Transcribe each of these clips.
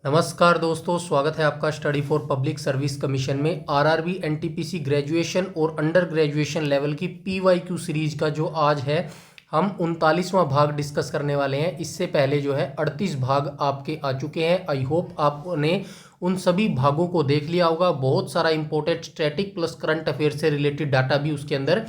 नमस्कार दोस्तों, स्वागत है आपका study for public service commission में आरआरबी एनटीपीसी ग्रेजुएशन और अंडर ग्रेजुएशन लेवल की पीवाईक्यू सीरीज का जो आज है हम 39वां भाग डिस्कस करने वाले हैं। इससे पहले जो है 38 भाग आपके आ चुके हैं। आई होप आपने उन सभी भागों को देख लिया होगा। बहुत सारा important static plus current affair से रिलेटेड डाटा भी उसके अंदर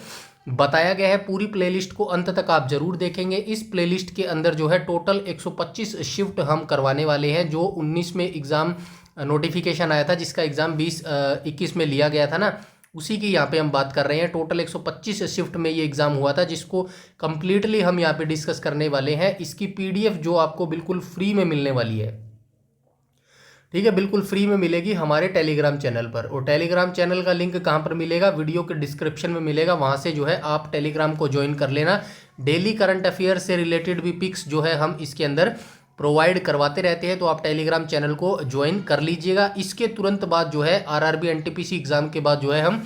बताया गया है। पूरी प्लेलिस्ट को अंत तक आप जरूर देखेंगे। इस प्लेलिस्ट के अंदर जो है टोटल 125 शिफ्ट हम करवाने वाले हैं। जो 19 में एग्ज़ाम नोटिफिकेशन आया था, जिसका एग्ज़ाम 20-21 में लिया गया था ना, उसी की यहाँ पे हम बात कर रहे हैं। टोटल 125 शिफ्ट में ये एग्ज़ाम हुआ था, जिसको कंप्लीटली हम यहाँ पे डिस्कस करने वाले हैं। इसकी पीडीएफ जो आपको बिल्कुल फ्री में मिलने वाली है, ठीक है, बिल्कुल फ्री में मिलेगी हमारे टेलीग्राम चैनल पर। और टेलीग्राम चैनल का लिंक कहाँ पर मिलेगा? वीडियो के डिस्क्रिप्शन में मिलेगा। वहाँ से जो है आप टेलीग्राम को ज्वाइन कर लेना। डेली करंट अफेयर से रिलेटेड भी पिक्स जो है हम इसके अंदर प्रोवाइड करवाते रहते हैं, तो आप टेलीग्राम चैनल को ज्वाइन कर लीजिएगा। इसके तुरंत बाद जो है आरआरबी एनटीपीसी एग्ज़ाम के बाद जो है हम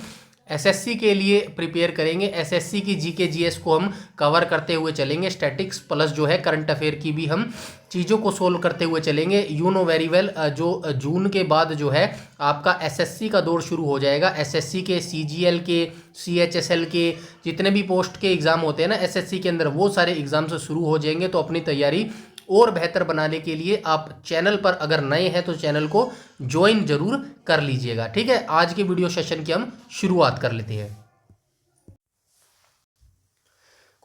एसएससी के लिए प्रिपेयर करेंगे। एसएससी की जीके जीएस को हम कवर करते हुए चलेंगे। स्टैटिक्स प्लस जो है करंट अफेयर की भी हम चीज़ों को सोल्व करते हुए चलेंगे। यू नो वेरी वेल, जो जून के बाद जो है आपका एसएससी का दौर शुरू हो जाएगा। एसएससी के, सीजीएल के, सीएचएसएल के जितने भी पोस्ट के एग्ज़ाम होते हैं ना एसएससी के अंदर, वो सारे एग्ज़ाम से शुरू हो जाएंगे। तो अपनी तैयारी और बेहतर बनाने के लिए आप चैनल पर अगर नए हैं तो चैनल को ज्वाइन जरूर कर लीजिएगा, ठीक है। आज के वीडियो सेशन की हम शुरुआत कर लेते हैं।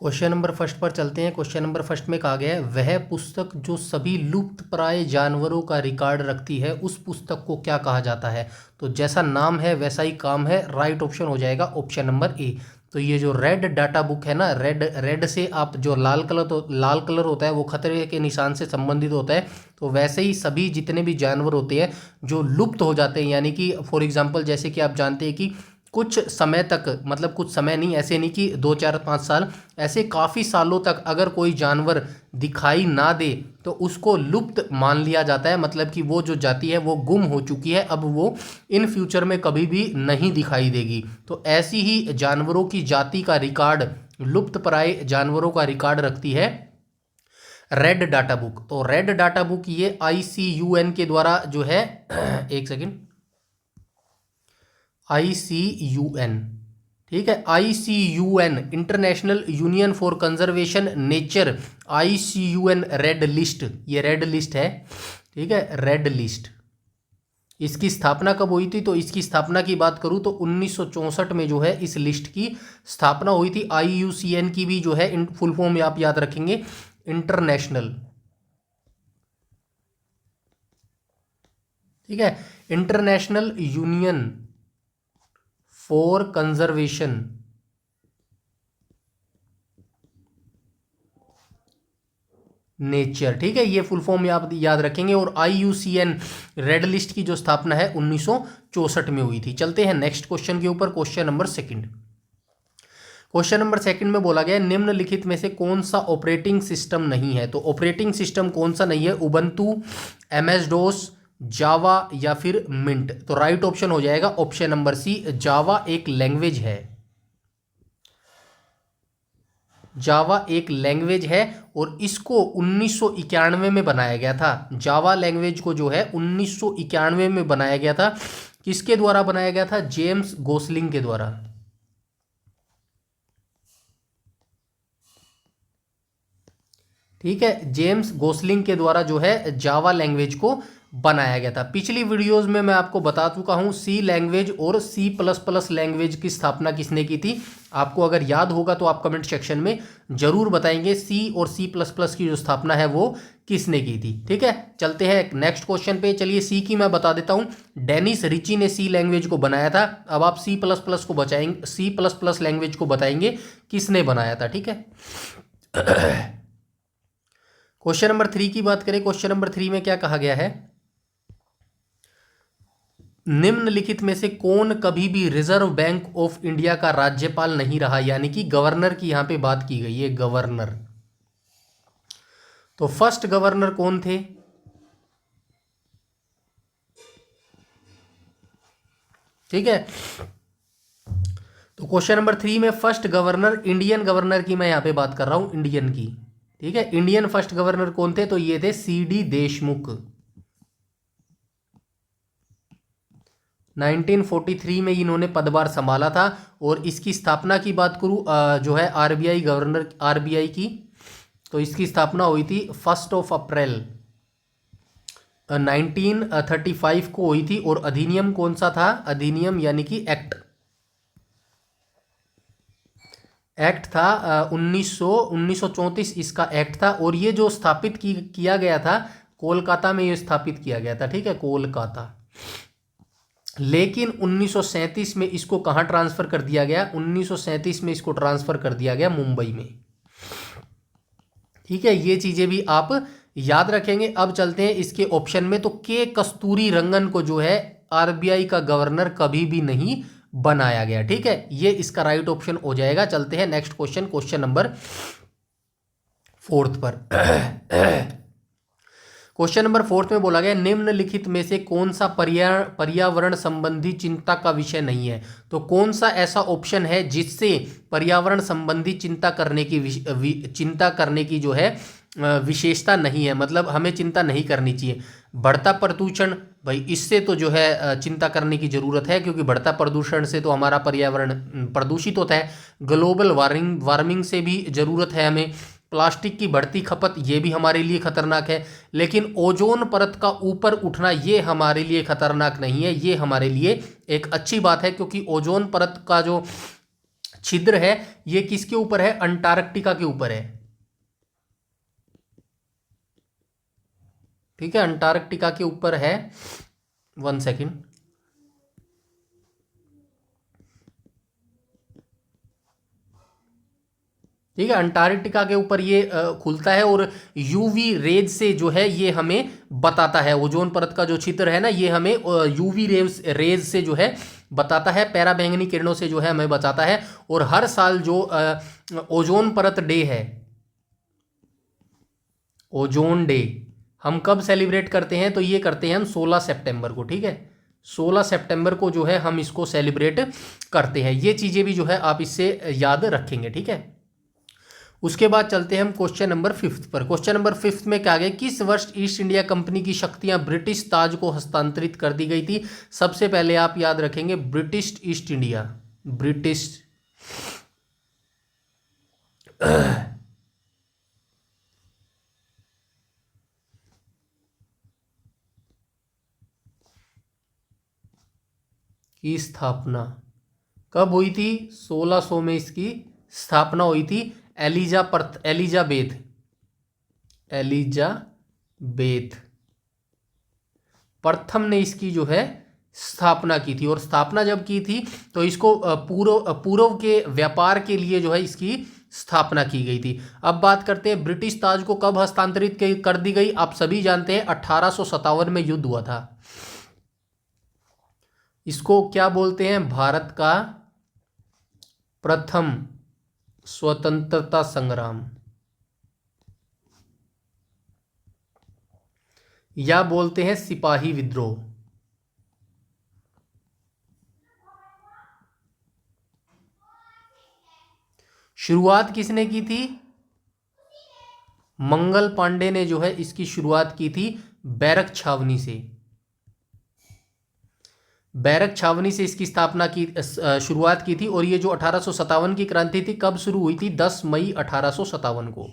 क्वेश्चन नंबर फर्स्ट पर चलते हैं। क्वेश्चन नंबर फर्स्ट में कहा गया है, वह पुस्तक जो सभी लुप्तप्राय जानवरों का रिकॉर्ड रखती है उस पुस्तक को क्या कहा जाता है? तो जैसा नाम है वैसा ही काम है। राइट ऑप्शन हो जाएगा ऑप्शन नंबर ए। तो ये जो रेड डाटा बुक है ना, रेड से आप जो लाल कलर होता है वो खतरे के निशान से संबंधित होता है। तो वैसे ही सभी जितने भी जानवर होते हैं जो लुप्त हो जाते हैं, यानी कि फॉर एग्जांपल जैसे कि आप जानते हैं कि कुछ समय तक, मतलब कुछ समय नहीं, ऐसे नहीं कि 2-4-5 साल, ऐसे काफ़ी सालों तक अगर कोई जानवर दिखाई ना दे तो उसको लुप्त मान लिया जाता है। मतलब कि वो जो जाति है वो गुम हो चुकी है, अब वो इन फ्यूचर में कभी भी नहीं दिखाई देगी। तो ऐसी ही जानवरों की जाति का रिकॉर्ड, लुप्तप्राय जानवरों का रिकॉर्ड रखती है रेड डाटा बुक। तो रेड डाटा बुक ये ICUN के द्वारा जो है एक सेकेंड, ICUN, ठीक है, ICUN international union for conservation nature, ICUN red list, ये रेड लिस्ट है, ठीक है, रेड लिस्ट। इसकी स्थापना कब हुई थी? तो इसकी स्थापना की बात करूं तो 1964 में जो है इस लिस्ट की स्थापना हुई थी। IUCN की भी जो है फुल फॉर्म में आप याद रखेंगे, इंटरनेशनल, ठीक है, international union for conservation nature, ठीक है, ये फुल फॉर्म आप याद रखेंगे। और IUCN रेड लिस्ट की जो स्थापना है 1964 में हुई थी। चलते हैं नेक्स्ट क्वेश्चन के ऊपर। Question number second. Question number second में बोला गया निम्नलिखित में से कौन सा ऑपरेटिंग सिस्टम नहीं है? तो ऑपरेटिंग सिस्टम कौन सा नहीं है? उबंटू, MS DOS, जावा या फिर मिंट? तो राइट ऑप्शन हो जाएगा ऑप्शन नंबर सी, जावा एक लैंग्वेज है। जावा एक लैंग्वेज है और इसको 1991 में बनाया गया था। जावा लैंग्वेज को जो है 1991 में बनाया गया था। किसके द्वारा बनाया गया था? जेम्स गोसलिंग के द्वारा, ठीक है, जेम्स गोसलिंग के द्वारा जो है जावा लैंग्वेज को बनाया गया था। पिछली वीडियोस में मैं आपको बता चुका हूं सी लैंग्वेज और C++ लैंग्वेज की स्थापना किसने की थी। आपको अगर याद होगा तो आप कमेंट सेक्शन में जरूर बताएंगे C और C++ की जो स्थापना है वो किसने की थी, ठीक है। चलते हैं नेक्स्ट क्वेश्चन पे। चलिए सी की मैं बता देता हूं, डेनिस रिची ने C लैंग्वेज को बनाया था। अब आप C++ को बचाएंगे, C++ लैंग्वेज को बताएंगे किसने बनाया था, ठीक है। क्वेश्चन नंबर 3 की बात करें। क्वेश्चन नंबर 3 में क्या कहा गया है? निम्नलिखित में से कौन कभी भी रिजर्व बैंक ऑफ इंडिया का राज्यपाल नहीं रहा? यानी कि गवर्नर की यहां पे बात की गई है, गवर्नर। तो फर्स्ट गवर्नर कौन थे? ठीक है, तो क्वेश्चन नंबर 3 में फर्स्ट गवर्नर, इंडियन गवर्नर की मैं यहां पे बात कर रहा हूं, इंडियन की, ठीक है। इंडियन फर्स्ट गवर्नर कौन थे? तो ये थे CD देशमुख, 1943 में इन्होंने पदभार संभाला था। और इसकी स्थापना की बात करूँ जो है आरबीआई गवर्नर आरबीआई की, तो इसकी स्थापना हुई थी 1 अप्रैल 1935 को हुई थी। और अधिनियम कौन सा था? अधिनियम यानी कि एक्ट था 1934 इसका एक्ट था। और ये जो स्थापित किया गया था कोलकाता में, ये स्थापित किया गया था, ठीक है, कोलकाता। लेकिन 1937 में इसको कहाँ ट्रांसफर कर दिया गया? 1937 में इसको ट्रांसफर कर दिया गया मुंबई में, ठीक है। ये चीजें भी आप याद रखेंगे। अब चलते हैं इसके ऑप्शन में। तो के कस्तूरी रंगन को जो है आरबीआई का गवर्नर कभी भी नहीं बनाया गया, ठीक है। ये इसका राइट ऑप्शन हो जाएगा। चलते हैं नेक्स्ट क्वेश्चन, क्वेश्चन नंबर 4 पर। क्वेश्चन नंबर 4 में बोला गया निम्नलिखित में से कौन सा पर्यावरण संबंधी चिंता का विषय नहीं है? तो कौन सा ऐसा ऑप्शन है जिससे पर्यावरण संबंधी चिंता करने की जो है विशेषता नहीं है, मतलब हमें चिंता नहीं करनी चाहिए? बढ़ता प्रदूषण, भाई इससे तो जो है चिंता करने की जरूरत है, क्योंकि बढ़ता प्रदूषण से तो हमारा पर्यावरण प्रदूषित होता है। ग्लोबल वार्मिंग से भी जरूरत है हमें। प्लास्टिक की बढ़ती खपत, ये भी हमारे लिए खतरनाक है। लेकिन ओजोन परत का ऊपर उठना, ये हमारे लिए खतरनाक नहीं है, ये हमारे लिए एक अच्छी बात है, क्योंकि ओजोन परत का जो छिद्र है ये किसके ऊपर है? अंटार्कटिका के ऊपर है, ठीक है, अंटार्कटिका के ऊपर है। 1 सेकेंड, ठीक है, अंटार्कटिका के ऊपर ये खुलता है। और यूवी रेज से जो है ये हमें बताता है, ओजोन परत का जो छिद्र है ना, ये हमें यूवी रेज से जो है बताता है, पैराबैंगनी किरणों से जो है हमें बताता है। और हर साल जो ओजोन परत डे है, ओजोन डे, हम कब सेलिब्रेट करते हैं? तो ये करते हैं हम 16 सितंबर को, ठीक है, 16 सितंबर को जो है हम इसको सेलिब्रेट करते हैं। ये चीज़ें भी जो है आप इससे याद रखेंगे, ठीक है। उसके बाद चलते हैं हम क्वेश्चन नंबर 5 पर। क्वेश्चन नंबर 5 में क्या गया? किस वर्ष ईस्ट इंडिया कंपनी की शक्तियां ब्रिटिश ताज को हस्तांतरित कर दी गई थी? सबसे पहले आप याद रखेंगे ब्रिटिश ईस्ट इंडिया, ब्रिटिश की स्थापना कब हुई थी? 1600 में इसकी स्थापना हुई थी। एलिजाबेथ प्रथम ने इसकी जो है स्थापना की थी। और स्थापना जब की थी तो इसको पूर्व के व्यापार के लिए जो है इसकी स्थापना की गई थी। अब बात करते हैं ब्रिटिश ताज को कब हस्तांतरित कर दी गई। आप सभी जानते हैं 1857 में युद्ध हुआ था। इसको क्या बोलते हैं? भारत का प्रथम स्वतंत्रता संग्राम, या बोलते हैं सिपाही विद्रोह। शुरुआत किसने की थी? मंगल पांडे ने जो है इसकी शुरुआत की थी बैरक छावनी से। बैरक छावनी से इसकी स्थापना की शुरुआत की थी। और ये जो 1857 की क्रांति थी कब शुरू हुई थी? 10 मई 1857 को,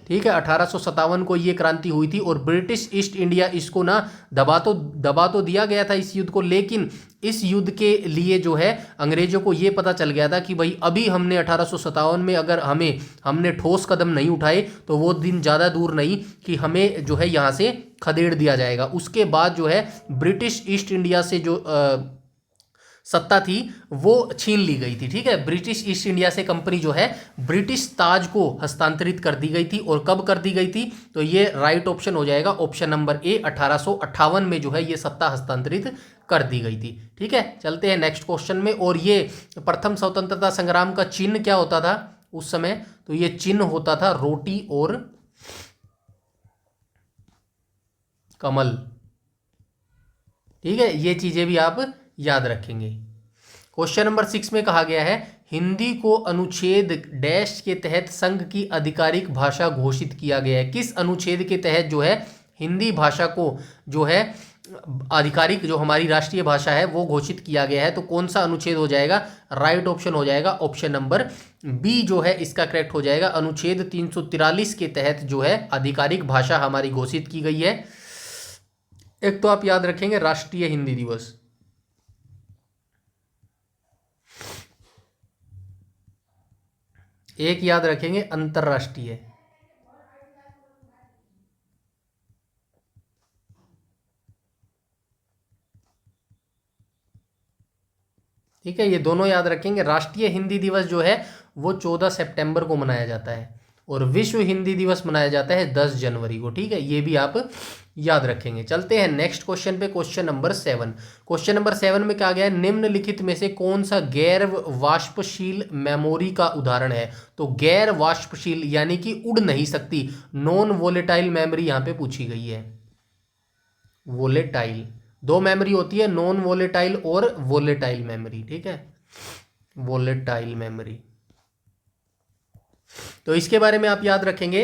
ठीक है, 1857 को ये क्रांति हुई थी। और ब्रिटिश ईस्ट इंडिया इसको ना दबा तो दिया गया था इस युद्ध को, लेकिन इस युद्ध के लिए जो है अंग्रेजों को ये पता चल गया था कि भाई अभी हमने 1857 में अगर हमने ठोस कदम नहीं उठाए तो वो दिन ज़्यादा दूर नहीं कि हमें जो है यहाँ से खदेड़ दिया जाएगा। उसके बाद जो है ब्रिटिश ईस्ट इंडिया से जो सत्ता थी वो छीन ली गई थी, ठीक है। ब्रिटिश ईस्ट इंडिया से कंपनी जो है ब्रिटिश ताज को हस्तांतरित कर दी गई थी। और कब कर दी गई थी? तो ये राइट ऑप्शन हो जाएगा, ऑप्शन नंबर ए, 1858 में जो है ये सत्ता हस्तांतरित कर दी गई थी, ठीक है। चलते हैं नेक्स्ट क्वेश्चन में। और ये प्रथम स्वतंत्रता संग्राम का चिन्ह क्या होता था उस समय? तो ये चिन्ह होता था रोटी और कमल, ठीक है। ये चीजें भी आप याद रखेंगे। क्वेश्चन नंबर 6 में कहा गया है हिंदी को अनुच्छेद डैश के तहत संघ की आधिकारिक भाषा घोषित किया गया है। किस अनुच्छेद के तहत जो है हिंदी भाषा को जो है आधिकारिक जो हमारी राष्ट्रीय भाषा है वो घोषित किया गया है, तो कौन सा अनुच्छेद हो जाएगा? राइट ऑप्शन हो जाएगा ऑप्शन नंबर बी जो है इसका करेक्ट हो जाएगा। अनुच्छेद 343 के तहत जो है आधिकारिक भाषा हमारी घोषित की गई है। एक तो आप याद रखेंगे राष्ट्रीय हिंदी दिवस, एक याद रखेंगे अंतर्राष्ट्रीय। ठीक है, ये दोनों याद रखेंगे। राष्ट्रीय हिंदी दिवस जो है वो 14 सितंबर को मनाया जाता है और विश्व हिंदी दिवस मनाया जाता है 10 जनवरी को। ठीक है, ये भी आप याद रखेंगे। चलते हैं नेक्स्ट क्वेश्चन पे, क्वेश्चन नंबर 7। क्वेश्चन नंबर 7 में क्या गया है? निम्नलिखित में से कौन सा गैर वाष्पशील मेमोरी का उदाहरण है? तो गैर वाष्पशील यानी कि उड़ नहीं सकती, नॉन वोलेटाइल मेमोरी यहाँ पे पूछी गई है। वोलेटाइल, दो मेमोरी होती है, नॉन वोलेटाइल और वोलेटाइल मेमोरी। ठीक है, वोलेटाइल मेमोरी, तो इसके बारे में आप याद रखेंगे।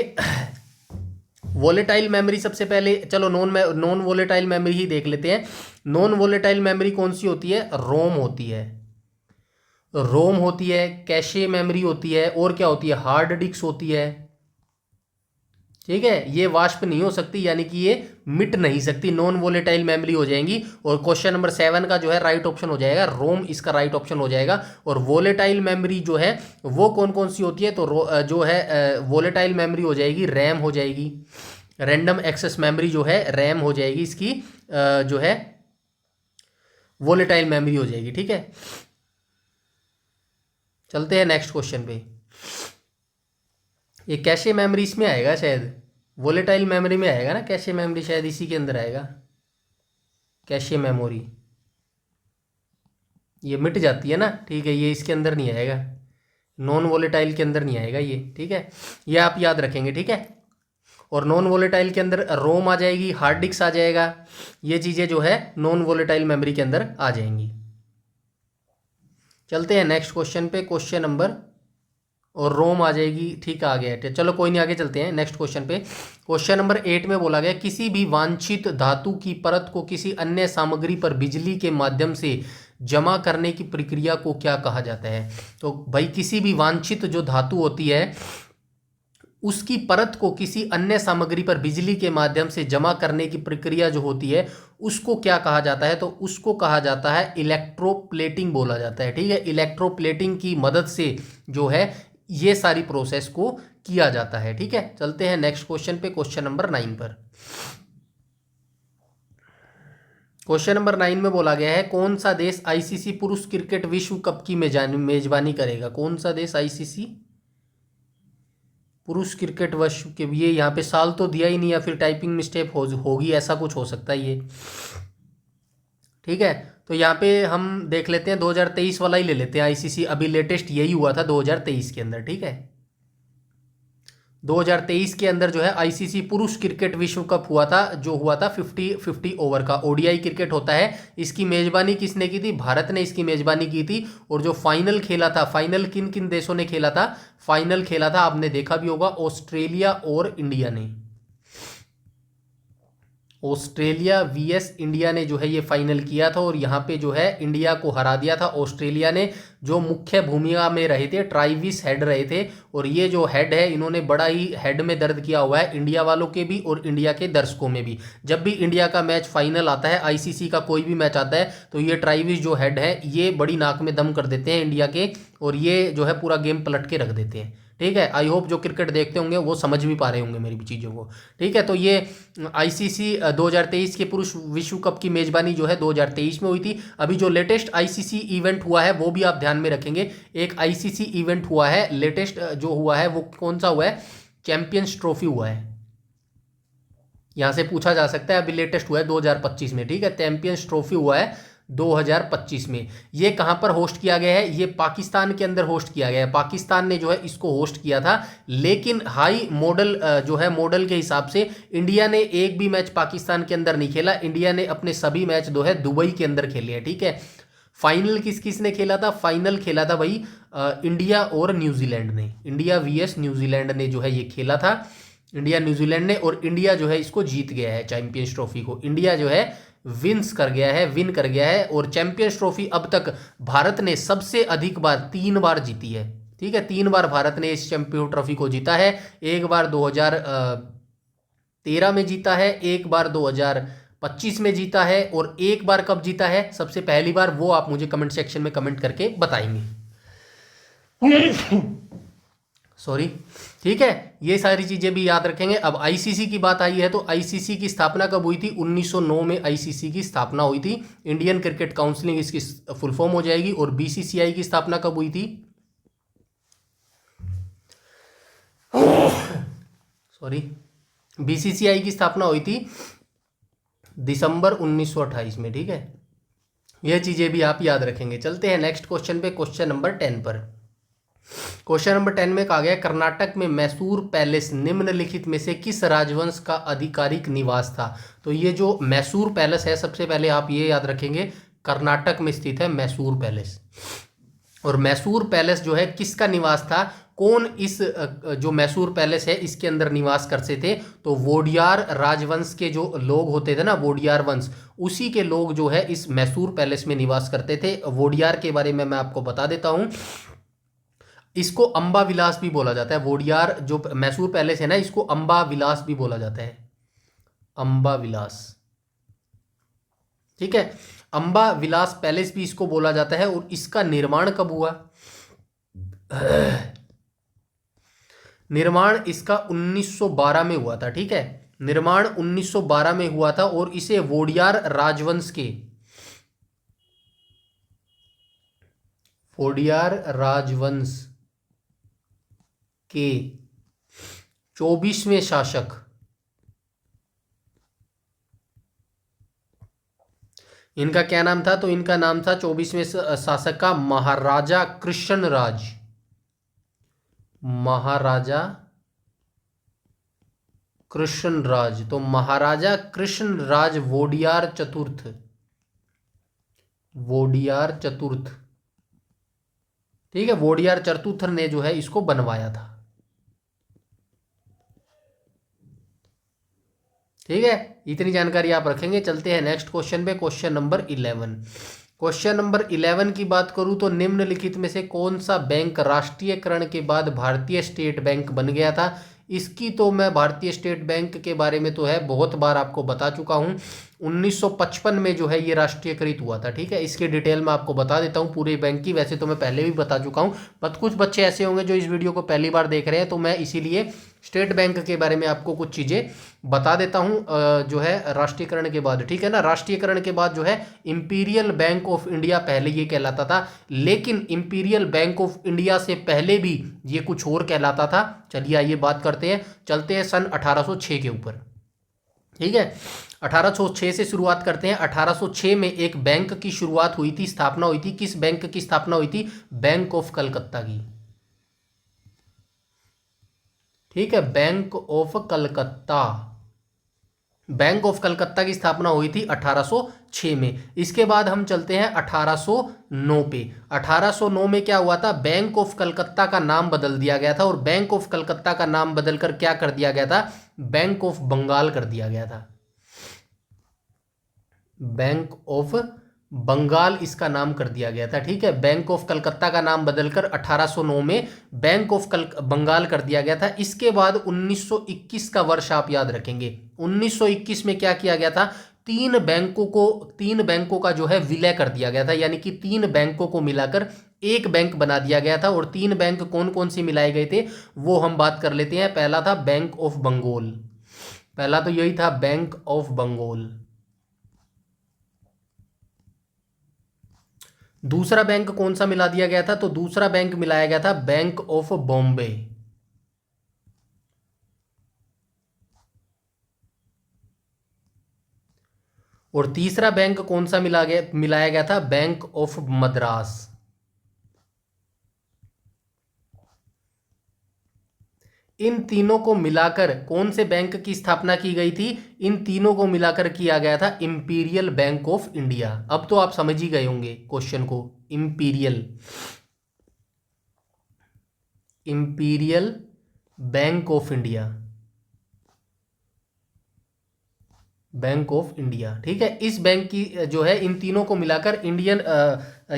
वोलेटाइल मेमोरी सबसे पहले, चलो नॉन वोलेटाइल मेमोरी ही देख लेते हैं। नॉन वोलेटाइल मेमोरी कौन सी होती है? रोम होती है, रोम होती है, कैशे मेमोरी होती है, और क्या होती है? हार्ड डिस्क होती है। ठीक है, ये वाष्प नहीं हो सकती, यानी कि ये मिट नहीं सकती, नॉन वोलेटाइल मेमोरी हो जाएंगी। और क्वेश्चन नंबर 7 का जो है राइट ऑप्शन हो जाएगा रोम, इसका राइट ऑप्शन हो जाएगा। और वोलेटाइल मेमोरी जो है वो कौन कौन सी होती है? तो जो है वोलेटाइल मेमोरी हो जाएगी रैम हो जाएगी, रैंडम एक्सेस मेमोरी जो है रैम हो जाएगी, इसकी जो है वोलेटाइल मेमोरी हो जाएगी। ठीक है, चलते हैं नेक्स्ट क्वेश्चन पे। ये कैशे मेमोरी इसमें आएगा शायद, वोलेटाइल मेमोरी में आएगा ना कैशे मेमोरी, शायद इसी के अंदर आएगा कैशे मेमोरी। ये मिट जाती है ना, ठीक है, ये इसके अंदर नहीं आएगा, नॉन वोलेटाइल के अंदर नहीं आएगा ये। ठीक है, ये आप याद रखेंगे। ठीक है, और नॉन वोलेटाइल के अंदर रोम आ जाएगी, हार्ड डिस्क आ जाएगा, ये चीज़ें जो है नॉन वोलेटाइल मेमोरी के अंदर आ जाएंगी। चलते हैं नेक्स्ट क्वेश्चन पे, क्वेश्चन नंबर, और रोम आ जाएगी, ठीक आ गया। चलो कोई नहीं, आगे चलते हैं नेक्स्ट क्वेश्चन पे। क्वेश्चन नंबर 8 में बोला गया किसी भी वांछित धातु की परत को किसी अन्य सामग्री पर बिजली के माध्यम से जमा करने की प्रक्रिया को क्या कहा जाता है? तो भाई किसी भी वांछित जो धातु होती है उसकी परत को किसी अन्य सामग्री पर बिजली के माध्यम से जमा करने की प्रक्रिया जो होती है उसको क्या कहा जाता है? तो उसको कहा जाता है इलेक्ट्रोप्लेटिंग बोला जाता है। ठीक है, इलेक्ट्रोप्लेटिंग की मदद से जो है ये सारी प्रोसेस को किया जाता है। ठीक है, चलते हैं नेक्स्ट क्वेश्चन पे, क्वेश्चन नंबर 9 पर। क्वेश्चन नंबर 9 में बोला गया है कौन सा देश आईसीसी पुरुष क्रिकेट विश्व कप की मेजबानी करेगा? कौन सा देश आईसीसी पुरुष क्रिकेट विश्व के, ये यहाँ पे साल तो दिया ही नहीं, या फिर टाइपिंग मिस्टेक होगी, ऐसा कुछ हो सकता है ये। ठीक है, तो यहाँ पे हम देख लेते हैं 2023 वाला ही ले लेते हैं आईसीसी, अभी लेटेस्ट यही हुआ था 2023 के अंदर। ठीक है, 2023 के अंदर जो है आईसीसी पुरुष क्रिकेट विश्व कप हुआ था, जो हुआ था 50 ओवर का ओडीआई क्रिकेट होता है। इसकी मेजबानी किसने की थी? भारत ने इसकी मेजबानी की थी। और जो फाइनल खेला था, फाइनल किन किन देशों ने खेला था? फाइनल खेला था, आपने देखा भी होगा, ऑस्ट्रेलिया और इंडिया ने। ऑस्ट्रेलिया वीएस इंडिया ने जो है ये फाइनल किया था, और यहाँ पे जो है इंडिया को हरा दिया था ऑस्ट्रेलिया ने। जो मुख्य भूमिका में रहे थे ट्राइविस हेड रहे थे, और ये जो हेड है इन्होंने बड़ा ही हेड में दर्द किया हुआ है इंडिया वालों के भी और इंडिया के दर्शकों में भी। जब भी इंडिया का मैच फाइनल आता है, आईसीसी का कोई भी मैच आता है, तो ये ट्राइविस जो हेड है ये बड़ी नाक में दम कर देते हैं इंडिया के, और ये जो है पूरा गेम पलट के रख देते हैं। ठीक है, आई होप जो क्रिकेट देखते होंगे वो समझ भी पा रहे होंगे मेरी भी चीज़ों को। ठीक है, तो ये आईसीसी 2023 के पुरुष विश्व कप की मेजबानी जो है 2023 में हुई थी। अभी जो लेटेस्ट आईसीसी इवेंट हुआ है वो भी आप ध्यान में रखेंगे। एक आईसीसी इवेंट हुआ है लेटेस्ट, जो हुआ है वो कौन सा हुआ है? चैंपियंस ट्रॉफी हुआ है, यहां से पूछा जा सकता है। अभी लेटेस्ट हुआ है 2025 में। ठीक है, चैंपियंस ट्रॉफी हुआ है 2025 में। ये कहां पर होस्ट किया गया है? ये पाकिस्तान के अंदर होस्ट किया गया है। पाकिस्तान ने जो है इसको होस्ट किया था, लेकिन हाई मॉडल जो है मॉडल के हिसाब से इंडिया ने एक भी मैच पाकिस्तान के अंदर नहीं खेला। इंडिया ने अपने सभी मैच जो है दुबई के अंदर खेले हैं। ठीक है, फाइनल किस किस ने खेला था? फाइनल खेला था भाई इंडिया और न्यूजीलैंड ने, इंडिया वीएस न्यूजीलैंड ने जो है ये खेला था, इंडिया न्यूजीलैंड ने, और इंडिया जो है इसको जीत गया है चैंपियंस ट्रॉफी को। इंडिया जो है विन कर गया है। और चैंपियंस ट्रॉफी अब तक भारत ने सबसे अधिक बार 3 बार जीती है। ठीक है, 3 बार भारत ने इस चैंपियन ट्रॉफी को जीता है। एक बार 2013 में जीता है, एक बार 2025 में जीता है, और एक बार कब जीता है सबसे पहली बार, वो आप मुझे कमेंट सेक्शन में कमेंट करके बताएंगे। सॉरी। ठीक है, ये सारी चीजें भी याद रखेंगे। अब आईसीसी की बात आई है तो आईसीसी की स्थापना कब हुई थी? 1909 में आईसीसी की स्थापना हुई थी। इंडियन क्रिकेट काउंसिलिंग इसकी फुल फॉर्म हो जाएगी। और बीसीसीआई की स्थापना कब हुई थी? सॉरी, बीसीसीआई की स्थापना हुई थी दिसंबर 1928 में। ठीक है, यह चीजें भी आप याद रखेंगे। चलते हैं नेक्स्ट क्वेश्चन पे, क्वेश्चन नंबर 10 पर। क्वेश्चन नंबर 10 में कहा गया कर्नाटक में मैसूर पैलेस निम्नलिखित में से किस राजवंश का आधिकारिक निवास था? तो ये जो मैसूर पैलेस है, सबसे पहले आप ये याद रखेंगे कर्नाटक में स्थित है मैसूर पैलेस। और मैसूर पैलेस जो है किसका निवास था? कौन इस जो मैसूर पैलेस है इसके अंदर निवास करते थे? तो वोडियार राजवंश के जो लोग होते थे ना, वोडियार वंश, उसी के लोग जो है इस मैसूर पैलेस में निवास करते थे। वोडियार के बारे में मैं आपको बता देता हूं। इसको अंबा विलास भी बोला जाता है। वोडियार जो मैसूर पैलेस है ना, इसको अंबा विलास भी बोला जाता है। अंबा विलास, ठीक है, अंबा विलास पैलेस भी इसको बोला जाता है। और इसका निर्माण कब हुआ? निर्माण इसका 1912 में हुआ था। ठीक है, निर्माण 1912 में हुआ था। और इसे वोडियार राजवंश के, वोडियार राजवंश के 24वें शासक, इनका क्या नाम था? तो इनका नाम था 24वें शासक का महाराजा कृष्णराज। महाराजा कृष्णराज। तो महाराजा कृष्णराज वोडियार चतुर्थ, वोडियार चतुर्थ, ठीक है, वोडियार चतुर्थ ने जो है इसको बनवाया था। ठीक है, इतनी जानकारी आप रखेंगे। चलते हैं नेक्स्ट क्वेश्चन पे, क्वेश्चन नंबर 11। क्वेश्चन नंबर 11 की बात करूं तो निम्नलिखित में से कौन सा बैंक राष्ट्रीयकरण के बाद भारतीय स्टेट बैंक बन गया था? इसकी तो मैं भारतीय स्टेट बैंक के बारे में तो है बहुत बार आपको बता चुका हूं। 1955 में जो है ये राष्ट्रीयकृत हुआ था। ठीक है, इसके डिटेल में आपको बता देता हूं पूरे बैंक की। वैसे तो मैं पहले भी बता चुका हूं, बट कुछ बच्चे ऐसे होंगे जो इस वीडियो को पहली बार देख रहे हैं, तो मैं इसीलिए स्टेट बैंक के बारे में आपको कुछ चीज़ें बता देता हूं जो है राष्ट्रीयकरण के बाद। ठीक है ना, राष्ट्रीयकरण के बाद जो है इंपीरियल बैंक ऑफ इंडिया पहले ये कहलाता था, लेकिन इंपीरियल बैंक ऑफ इंडिया से पहले भी ये कुछ और कहलाता था। चलिए आइए बात करते हैं, चलते हैं सन 1806 के ऊपर। ठीक है, 1806 से शुरुआत करते हैं। 1806 में एक बैंक की शुरुआत हुई थी, स्थापना हुई थी। किस बैंक की स्थापना हुई थी? बैंक ऑफ कलकत्ता की। ठीक है, bank of Calcutta, bank of Calcutta की स्थापना हुई थी 1806 में। इसके बाद हम चलते हैं 1809 पे। 1809 में क्या हुआ था? बैंक ऑफ कलकत्ता का नाम बदल दिया गया था। और बैंक ऑफ कलकत्ता का नाम बदलकर क्या कर दिया गया था? बैंक ऑफ बंगाल कर दिया गया था। बैंक ऑफ बंगाल इसका नाम कर दिया गया था। ठीक है, बैंक ऑफ कलकत्ता का नाम बदलकर 1809 में बैंक ऑफ बंगाल कर दिया गया था। इसके बाद 1921 का वर्ष आप याद रखेंगे। 1921 में क्या किया गया था? तीन बैंकों का जो है विलय कर दिया गया था, यानी कि 3 बैंकों को मिलाकर एक बैंक बना दिया गया था। और 3 बैंक कौन कौन से मिलाए गए थे वो हम बात कर लेते हैं। पहला था बैंक ऑफ बंगाल, पहला तो यही था बैंक ऑफ बंगाल। दूसरा बैंक कौन सा मिला दिया गया था? तो दूसरा बैंक मिलाया गया था बैंक ऑफ बॉम्बे। और तीसरा बैंक कौन सा मिलाया गया था? Bank of Madras. इन तीनों को मिलाकर कौन से बैंक की स्थापना की गई थी? इन तीनों को मिलाकर किया गया था इंपीरियल बैंक ऑफ इंडिया। अब तो आप समझ ही गए होंगे क्वेश्चन को। Imperial, bank of India. Bank of India. ठीक है, इस बैंक की जो है इन तीनों को मिलाकर इंडियन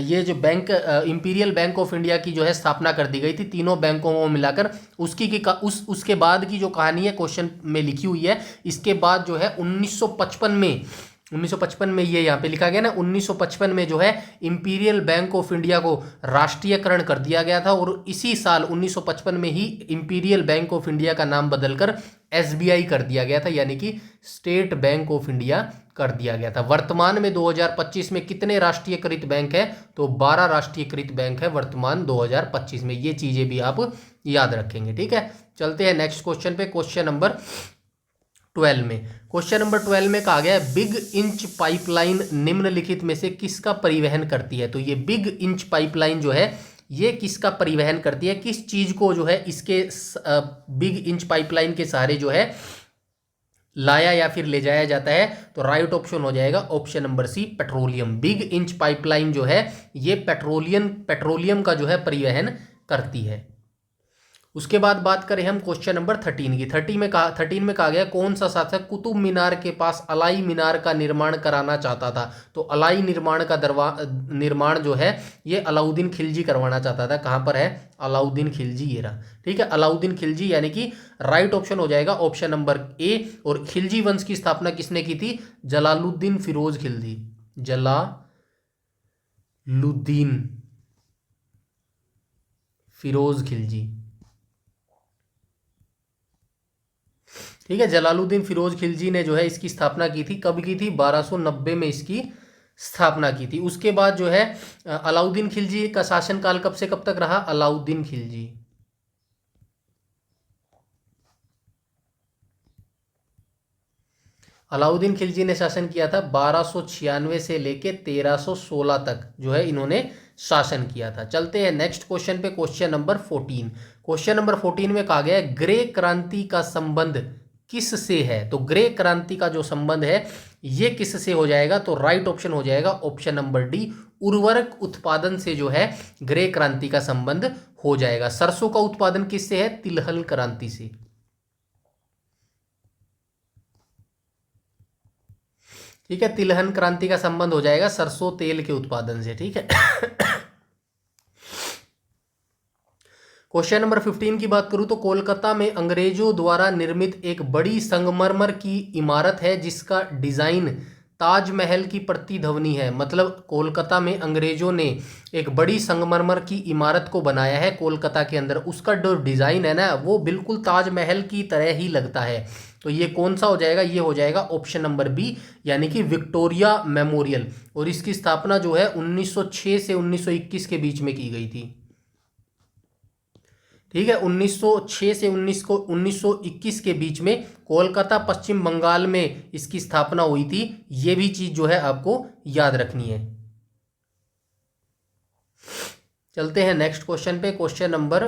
ये जो bank imperial bank of India की जो है स्थापना कर दी गई थी, तीनों बैंकों को मिलाकर। उसके बाद की जो कहानी है क्वेश्चन में लिखी हुई है, इसके बाद जो है 1955 में ये यहाँ पे लिखा गया ना, 1955 में जो है इंपीरियल बैंक ऑफ इंडिया को राष्ट्रीयकरण कर दिया गया था, और इसी साल 1955 में ही इंपीरियल बैंक ऑफ इंडिया का नाम बदलकर एसबीआई कर दिया गया था, यानी कि स्टेट बैंक ऑफ इंडिया कर दिया गया था। वर्तमान में 2025 में कितने राष्ट्रीयकृत बैंक है? तो 12 राष्ट्रीयकृत बैंक है वर्तमान 2025 में। ये चीजें भी आप याद रखेंगे। ठीक है, चलते हैं नेक्स्ट क्वेश्चन पे। क्वेश्चन नंबर 12 में, क्वेश्चन नंबर 12 में कहा गया है बिग इंच पाइपलाइन निम्नलिखित में से किसका परिवहन करती है? तो ये बिग इंच पाइपलाइन जो है ये किसका परिवहन करती है, किस चीज को जो है इसके बिग इंच पाइपलाइन के सहारे जो है लाया या फिर ले जाया जाता है? तो राइट ऑप्शन हो जाएगा option number C, petroleum. Big inch pipeline जो है ये पेट्रोलियम का जो है परिवहन करती है। उसके बाद बात करें हम क्वेश्चन नंबर 13 की। 13 में कहा गया कौन सा शासक कुतुब मीनार के पास अलाई मीनार का निर्माण कराना चाहता था? तो अलाई निर्माण जो है ये अलाउद्दीन खिलजी करवाना चाहता था। कहां पर है? अलाउद्दीन खिलजी, ये रहा। ठीक है, अलाउद्दीन खिलजी, यानी कि राइट ऑप्शन हो जाएगा ऑप्शन नंबर ए। और खिलजी वंश की स्थापना किसने की थी? जलालुद्दीन फिरोज खिलजी। जलालुद्दीन फिरोज खिलजी। ठीक है, जलालुद्दीन फिरोज खिलजी ने जो है इसकी स्थापना की थी। कब की थी? 1290 में इसकी स्थापना की थी। उसके बाद जो है अलाउद्दीन खिलजी का शासनकाल कब से कब तक रहा? अलाउद्दीन खिलजी, अलाउद्दीन खिलजी ने शासन किया था 1296 से लेके 1316 तक जो है इन्होंने शासन किया था। चलते हैं नेक्स्ट क्वेश्चन पे, क्वेश्चन नंबर 14। क्वेश्चन नंबर 14 में कहा गया है ग्रे क्रांति का संबंध किस से है? तो ग्रे क्रांति का जो संबंध है ये किस से हो जाएगा? तो राइट ऑप्शन हो जाएगा ऑप्शन नंबर डी, उर्वरक उत्पादन से जो है ग्रे क्रांति का संबंध हो जाएगा। सरसों का उत्पादन किससे है? तिलहन क्रांति से। ठीक है, तिलहन क्रांति का संबंध हो जाएगा सरसों तेल के उत्पादन से। ठीक है, क्वेश्चन नंबर 15 की बात करूं तो कोलकाता में अंग्रेजों द्वारा निर्मित एक बड़ी संगमरमर की इमारत है जिसका डिजाइन ताजमहल की प्रतिध्वनि है। मतलब कोलकाता में अंग्रेजों ने एक बड़ी संगमरमर की इमारत को बनाया है कोलकाता के अंदर, उसका जो डिजाइन है ना वो बिल्कुल ताजमहल की तरह ही लगता है। तो ये कौन सा हो जाएगा? ये हो जाएगा ऑप्शन नंबर बी, यानी कि विक्टोरिया मेमोरियल। और इसकी स्थापना जो है 1906 से 1921 के बीच में की गई थी। ठीक है, 1906 से 1921 के बीच में कोलकाता पश्चिम बंगाल में इसकी स्थापना हुई थी। ये भी चीज जो है आपको याद रखनी है। चलते हैं नेक्स्ट क्वेश्चन पे, क्वेश्चन नंबर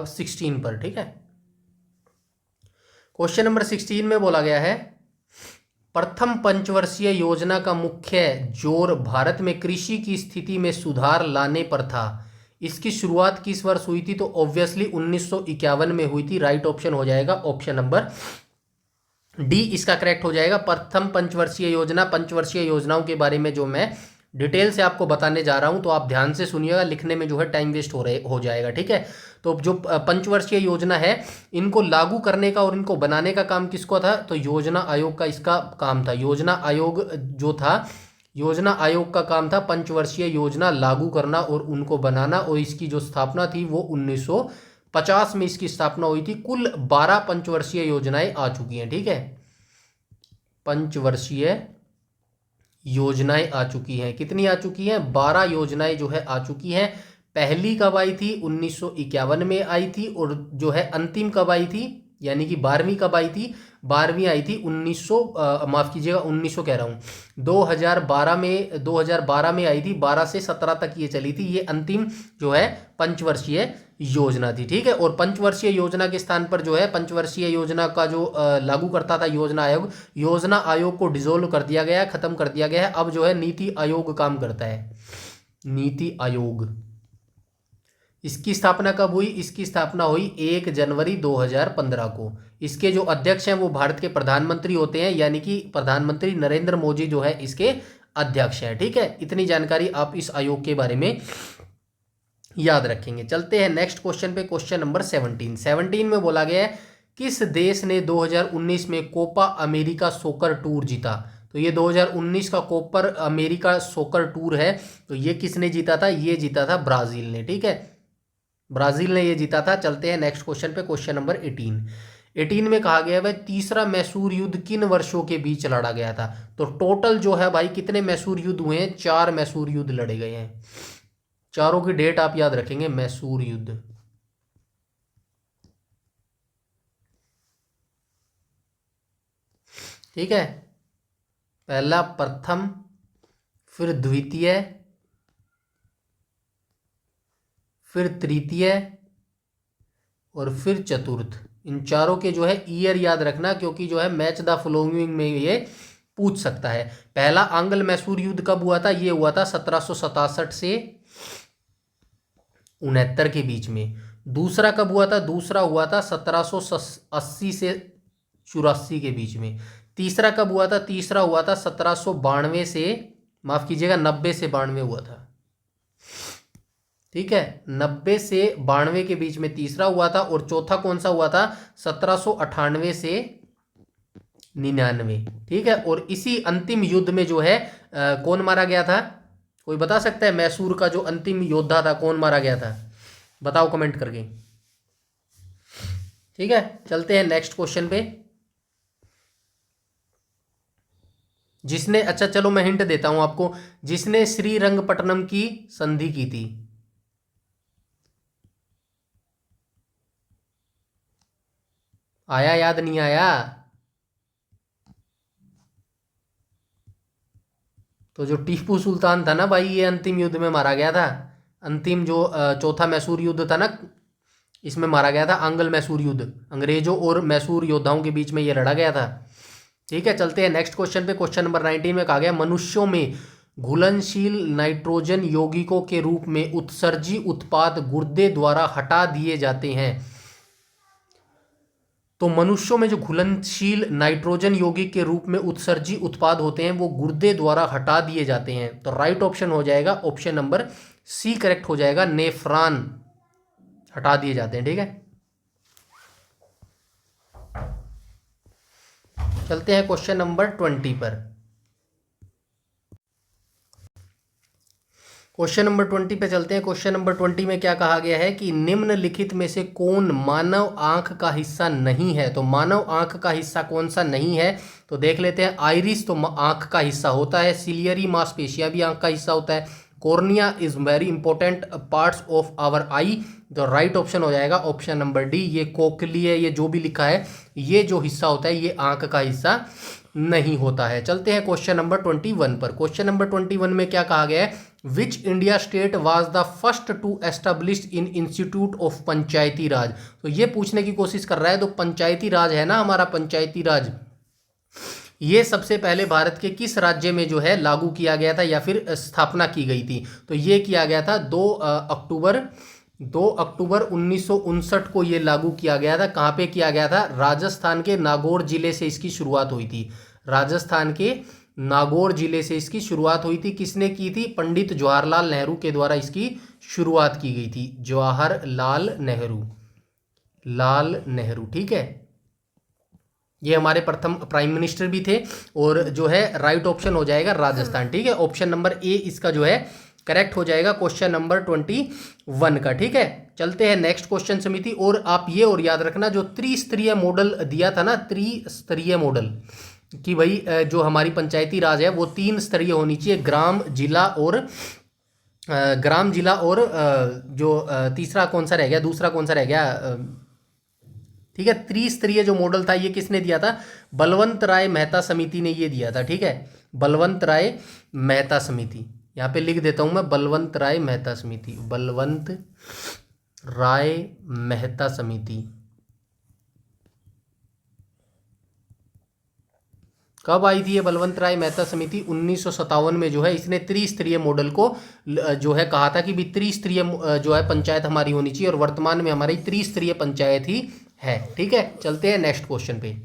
16 पर। ठीक है, क्वेश्चन नंबर 16 में बोला गया है प्रथम पंचवर्षीय योजना का मुख्य जोर भारत में कृषि की स्थिति में सुधार लाने पर था। इसकी शुरुआत किस वर्ष हुई थी? तो ऑब्वियसली 1951 में हुई थी। राइट ऑप्शन हो जाएगा ऑप्शन नंबर डी, इसका करेक्ट हो जाएगा। प्रथम पंचवर्षीय योजना, पंचवर्षीय योजनाओं के बारे में जो मैं डिटेल से आपको बताने जा रहा हूं तो आप ध्यान से सुनिएगा, लिखने में जो है टाइम वेस्ट हो जाएगा। ठीक है, तो जो पंचवर्षीय योजना है इनको लागू करने का और इनको बनाने का काम किसको था? तो योजना आयोग का इसका काम था। योजना आयोग जो था, योजना आयोग का काम था पंचवर्षीय योजना लागू करना और उनको बनाना। और इसकी जो स्थापना थी वो 1950 में इसकी स्थापना हुई थी। कुल 12 पंचवर्षीय योजनाएं आ चुकी हैं। ठीक है, पंचवर्षीय योजनाएं आ चुकी हैं। कितनी आ चुकी हैं? 12 योजनाएं जो है आ चुकी हैं। पहली कब आई थी? 1951 में आई थी। और जो है अंतिम कब आई थी, यानी कि 12वीं कब आई थी? 12वीं आई थी 1900 कह रहा हूँ 2012 में आई थी। 12 से 17 तक ये चली थी। ये अंतिम जो है पंचवर्षीय योजना थी। ठीक है, और पंचवर्षीय योजना के स्थान पर जो है पंचवर्षीय योजना का जो लागू करता था योजना आयोग को डिसॉल्व कर दिया गया, खत्म कर दिया गया है। अब जो है नीति आयोग काम करता है। नीति आयोग, इसकी स्थापना कब हुई? इसकी स्थापना हुई 1 जनवरी 2015 को। इसके जो अध्यक्ष हैं वो भारत के प्रधानमंत्री होते हैं, यानी कि प्रधानमंत्री नरेंद्र मोदी जो है इसके अध्यक्ष हैं। ठीक है, इतनी जानकारी आप इस आयोग के बारे में याद रखेंगे। चलते हैं नेक्स्ट क्वेश्चन पे, क्वेश्चन नंबर 17 में बोला गया है किस देश ने 2019 में कोपा अमेरिका सोकर टूर जीता? तो ये 2019 का कोपर अमेरिका सोकर टूर है, तो ये किसने जीता था? ये जीता था ब्राजील ने। ठीक है, ब्राजील ने ये जीता था। चलते हैं नेक्स्ट क्वेश्चन पे, क्वेश्चन नंबर 18 में कहा गया है तीसरा मैसूर युद्ध किन वर्षों के बीच लड़ा गया था? तो टोटल जो है भाई कितने मैसूर युद्ध हुए हैं? 4 मैसूर युद्ध लड़े गए हैं। चारों की डेट आप याद रखेंगे। मैसूर युद्ध, ठीक है, पहला प्रथम, फिर द्वितीय, फिर तृतीय और फिर चतुर्थ। इन चारों के जो है ईयर याद रखना, क्योंकि जो है मैच द फॉलोइंग में ये पूछ सकता है। पहला आंग्ल मैसूर युद्ध कब हुआ था? ये हुआ था 1767 से 69 के बीच में। दूसरा कब हुआ था? दूसरा हुआ था 1780 से 84 के बीच में। तीसरा कब हुआ था? तीसरा हुआ था 1792 से, माफ कीजिएगा, 90 से 92 हुआ था। ठीक है, 90 से 92 के बीच में तीसरा हुआ था। और चौथा कौन सा हुआ था? 1798 से 99। ठीक है, और इसी अंतिम युद्ध में जो है कौन मारा गया था? कोई बता सकता है मैसूर का जो अंतिम योद्धा था कौन मारा गया था? बताओ कमेंट करके। ठीक है, चलते हैं नेक्स्ट क्वेश्चन पे। जिसने, अच्छा चलो मैं हिंट देता हूं आपको, जिसने श्रीरंगपट्टनम की संधि की थी। आया, याद नहीं आया? तो जो टीपू सुल्तान था ना भाई, ये अंतिम युद्ध में मारा गया था। अंतिम जो चौथा मैसूर युद्ध था ना, इसमें मारा गया था। आंग्ल मैसूर युद्ध, अंग्रेजों और मैसूर योद्धाओं के बीच में ये लड़ा गया था। ठीक है, चलते हैं नेक्स्ट क्वेश्चन पे। क्वेश्चन नंबर 19 में कहा गया मनुष्यों में घुलनशील नाइट्रोजन यौगिकों के रूप में उत्सर्जी उत्पाद गुर्दे द्वारा हटा दिए जाते हैं। तो मनुष्यों में जो घुलनशील नाइट्रोजन यौगिक के रूप में उत्सर्जी उत्पाद होते हैं वो गुर्दे द्वारा हटा दिए जाते हैं। तो राइट ऑप्शन हो जाएगा ऑप्शन नंबर सी, करेक्ट हो जाएगा, नेफ्रॉन हटा दिए जाते हैं। ठीक है, चलते हैं क्वेश्चन नंबर 20 पर। क्वेश्चन नंबर 20 पे चलते हैं। क्वेश्चन नंबर 20 में क्या कहा गया है कि निम्नलिखित में से कौन मानव आंख का हिस्सा नहीं है? तो मानव आंख का हिस्सा कौन सा नहीं है? तो देख लेते हैं। आइरिस तो आंख का हिस्सा होता है। सिलियरी मांसपेशियां भी आंख का हिस्सा होता है। Cornea is very important parts of our eye. तो राइट ऑप्शन हो जाएगा ऑप्शन नंबर डी। ये कोक्लिया, ये जो भी लिखा है, ये जो हिस्सा होता है ये आंख का हिस्सा नहीं होता है। चलते हैं क्वेश्चन नंबर 21 पर। क्वेश्चन नंबर 21 में क्या कहा गया है? Which India state was the first to establish in institute of panchayati raj? तो ये पूछने की कोशिश कर रहा है, तो पंचायती राज है ना हमारा, पंचायती राज, ये सबसे पहले भारत के किस राज्य में जो है लागू किया गया था या फिर स्थापना की गई थी? तो ये किया गया था 2 अक्टूबर 1959 को ये लागू किया गया था। कहाँ पे किया गया था? राजस्थान के नागौर जिले से इसकी शुरुआत हुई थी। राजस्थान के नागौर जिले से इसकी शुरुआत हुई थी। किसने की थी? पंडित जवाहरलाल नेहरू के द्वारा इसकी शुरुआत की गई थी। जवाहरलाल नेहरू, लाल नेहरू। ठीक है, ये हमारे प्रथम प्राइम मिनिस्टर भी थे। और जो है राइट ऑप्शन हो जाएगा राजस्थान। ठीक है, ऑप्शन नंबर ए इसका जो है करेक्ट हो जाएगा क्वेश्चन नंबर 21 का। ठीक है, चलते हैं नेक्स्ट क्वेश्चन समिति। और आप ये और याद रखना, जो त्रिस्तरीय मॉडल दिया था ना, त्रिस्तरीय मॉडल, कि भाई जो हमारी पंचायती राज है वो 3 स्तरीय होनी चाहिए, ग्राम, जिला और जो तीसरा कौन सा रह गया, दूसरा कौन सा रह गया? ठीक है, त्रिस्तरीय जो मॉडल था ये किसने दिया था? बलवंत राय मेहता समिति ने ये दिया था। ठीक है, बलवंत राय मेहता समिति, यहाँ पे लिख देता हूं मैं, बलवंत राय मेहता समिति, बलवंत राय मेहता समिति। कब आई थी ये बलवंत राय मेहता समिति? 1957 में जो है इसने त्रिस्तरीय मॉडल को जो है कहा था कि भी त्रिस्तरीय जो है पंचायत हमारी होनी चाहिए, और वर्तमान में हमारी त्रिस्तरीय पंचायत ही है। ठीक है, चलते हैं नेक्स्ट क्वेश्चन पे।